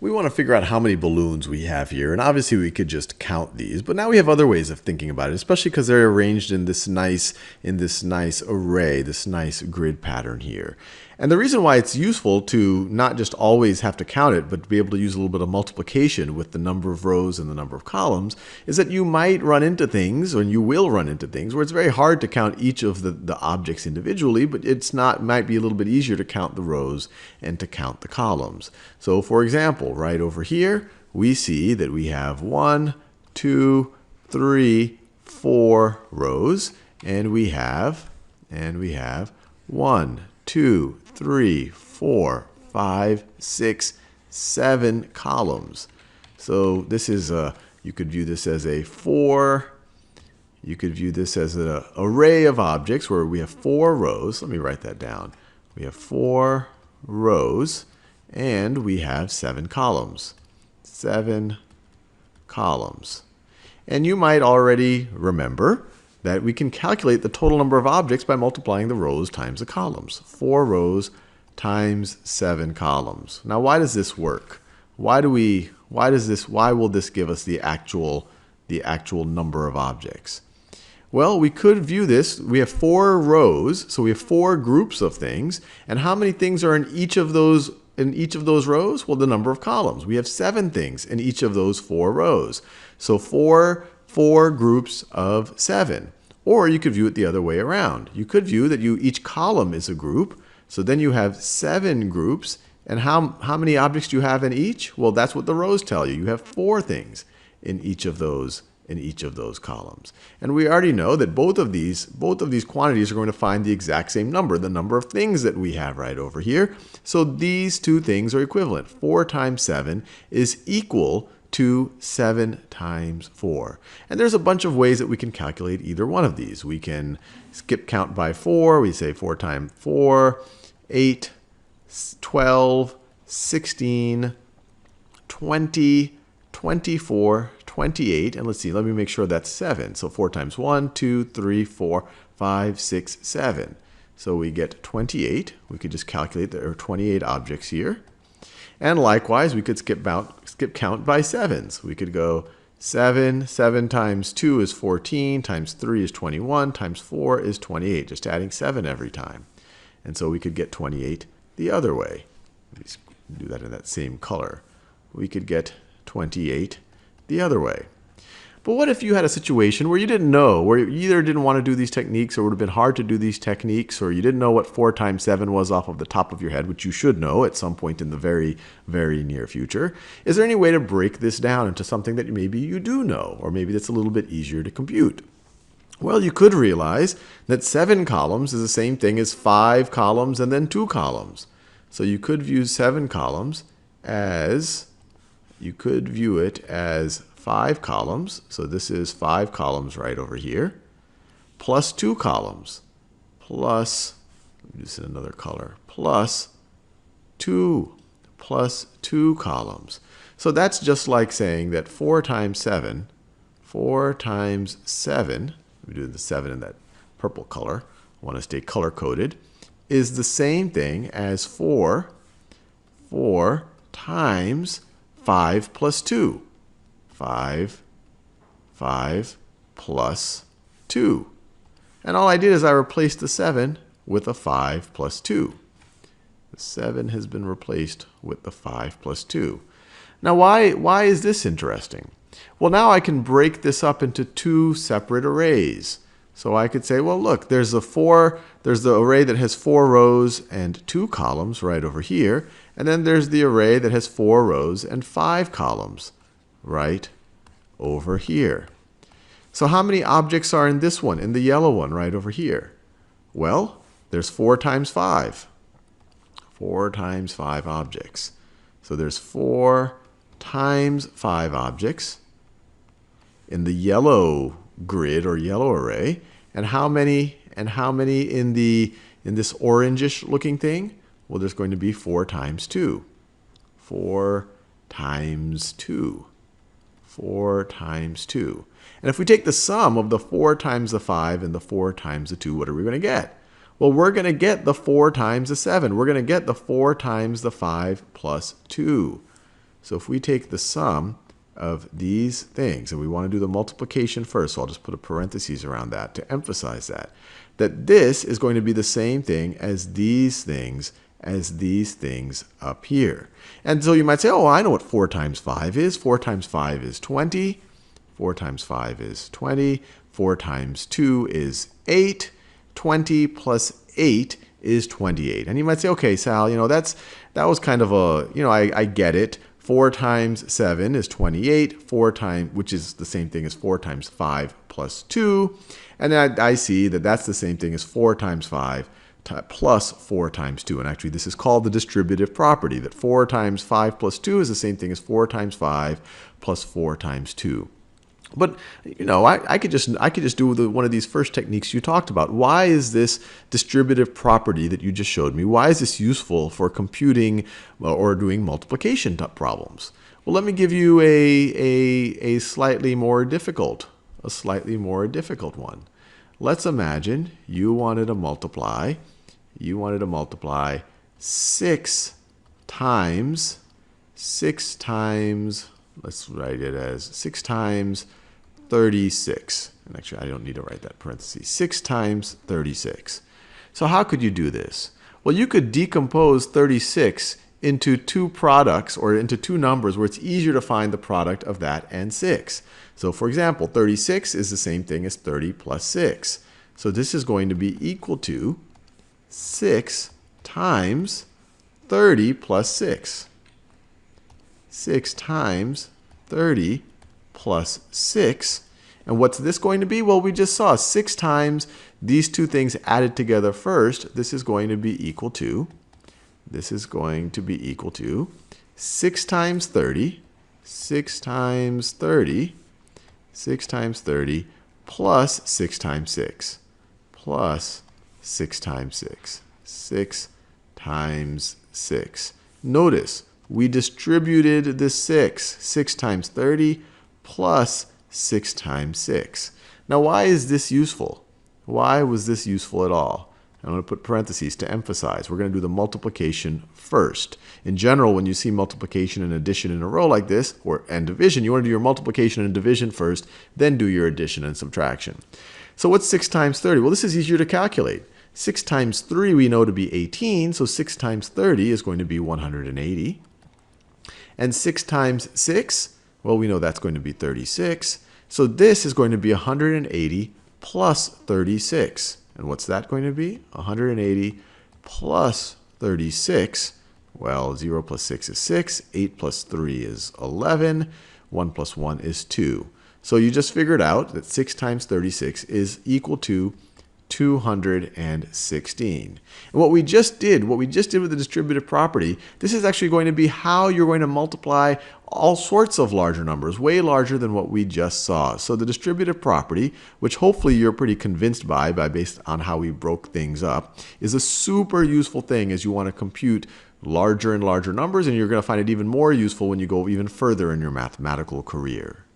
We want to figure out how many balloons we have here, and obviously we could just count these, but now we have other ways of thinking about it, especially because they're arranged in this nice array, this nice grid pattern here. And the reason why it's useful to not just always have to count it, but to be able to use a little bit of multiplication with the number of rows and the number of columns, is that you might run into things, or you will run into things, where it's very hard to count each of the objects individually, but might be a little bit easier to count the rows and to count the columns. So for example, right over here, we see that we have 1, 2, 3, 4 rows, and we have 1, 2, 3, 4, 5, 6, 7 columns. So this is you could view this as an array of objects where we have 4 rows. Let me write that down. We have 4 rows and we have 7 columns. 7 columns. And you might already remember that we can calculate the total number of objects by multiplying the rows times the columns. 4 rows times 7 columns. Now why does this work? Why will this give us the actual number of objects? Well, we could view this. We have 4 rows, so we have 4 groups of things. And how many things are in each of those rows? Well, the number of columns. We have 7 things in each of those 4 rows. So 4 groups of 7. Or you could view it the other way around. You could view that each column is a group. So then you have 7 groups. And how many objects do you have in each? Well, that's what the rows tell you. You have 4 things in each of those columns. And we already know that both of these quantities are going to find the exact same number, the number of things that we have right over here. So these two things are equivalent. 4 times 7 is equal to 7 times 4. And there's a bunch of ways that we can calculate either one of these. We can skip count by 4. We say 4 times 4, 8, 12, 16, 20, 24, 28, and let's see, let me make sure that's 7. So 4 times 1, 2, 3, 4, 5, 6, 7. So we get 28. We could just calculate there are 28 objects here. And likewise, we could skip count by 7s. We could go 7 times 2 is 14, times 3 is 21, times 4 is 28, just adding 7 every time. And so we could get 28 the other way. Let's do that in that same color. We could get 28 the other way. But what if you had a situation where you didn't know, where you either didn't want to do these techniques, or it would have been hard to do these techniques, or you didn't know what 4 times 7 was off of the top of your head, which you should know at some point in the very, very near future? Is there any way to break this down into something that maybe you do know, or maybe that's a little bit easier to compute? Well, you could realize that 7 columns is the same thing as 5 columns and then 2 columns. So you could view 7 columns as, you could view it as 5 columns. So this is 5 columns right over here, plus 2 columns, plus, let me do this in another color, plus 2 columns. So that's just like saying that 4 times 7, let me do the 7 in that purple color, I want to stay color-coded, is the same thing as 4 times 5 plus 2. 5 plus 2. And all I did is I replaced the 7 with a 5 plus 2. The 7 has been replaced with the 5 plus 2. Now why is this interesting? Well, now I can break this up into 2 separate arrays. So I could say, well, look, there's the array that has 4 rows and 2 columns right over here. And then there's the array that has 4 rows and 5 columns right over here. So how many objects are in this one, in the yellow one right over here? Well, there's 4 times 5. 4 times 5 objects. So there's 4 times 5 objects in the yellow grid or yellow array. And how many in this orangish looking thing? Well, there's going to be 4 times 2. 4 times 2. 4 times 2. And if we take the sum of the 4 times the 5 and the 4 times the 2, what are we going to get? Well, we're going to get the 4 times the 7. We're going to get the 4 times the 5 plus 2. So if we take the sum of these things, and we want to do the multiplication first, so I'll just put a parenthesis around that to emphasize that this is going to be the same thing as these things up here. And so you might say, oh, I know what 4 times 5 is. 4 times 5 is 20. 4 times 5 is 20. 4 times 2 is 8. 20 plus 8 is 28. And you might say, okay, Sal, that was kind of a, I get it. 4 times 7 is 28, which is the same thing as 4 times 5 plus 2. And then I see that that's the same thing as 4 times 5 plus 4 times 2. And actually, this is called the distributive property, that 4 times 5 plus 2 is the same thing as 4 times 5 plus 4 times 2. But, I could just do one of these first techniques you talked about. Why is this distributive property that you just showed me, why is this useful for computing or doing multiplication problems? Well, let me give you a slightly more difficult one. Let's imagine you wanted to multiply 6 times, let's write it as 6 times 36. And actually, I don't need to write that parentheses. 6 times 36. So how could you do this? Well, you could decompose 36 into two products, or into two numbers where it's easier to find the product of that and 6. So for example, 36 is the same thing as 30 plus 6. So this is going to be equal to 6 times 30 plus 6. 6 times 30 plus 6. And what's this going to be? Well, we just saw 6 times these two things added together first. This is going to be equal to 6 times 30, 6 times 30 plus 6 times 6, plus 6 times 6, 6 times 6. Notice, we distributed the 6 times 30 plus 6 times 6. Now, why is this useful? Why was this useful at all? I'm going to put parentheses to emphasize. We're going to do the multiplication first. In general, when you see multiplication and addition in a row like this, and division, you want to do your multiplication and division first, then do your addition and subtraction. So what's 6 times 30? Well, this is easier to calculate. 6 times 3 we know to be 18, so 6 times 30 is going to be 180. And 6 times 6, well, we know that's going to be 36. So this is going to be 180 plus 36. And what's that going to be? 180 plus 36. Well, 0 plus 6 is 6. 8 plus 3 is 11. 1 plus 1 is 2. So you just figured out that 6 times 36 is equal to 216. And what we just did with the distributive property, this is actually going to be how you're going to multiply all sorts of larger numbers, way larger than what we just saw. So the distributive property, which hopefully you're pretty convinced by based on how we broke things up, is a super useful thing as you want to compute larger and larger numbers, and you're going to find it even more useful when you go even further in your mathematical career.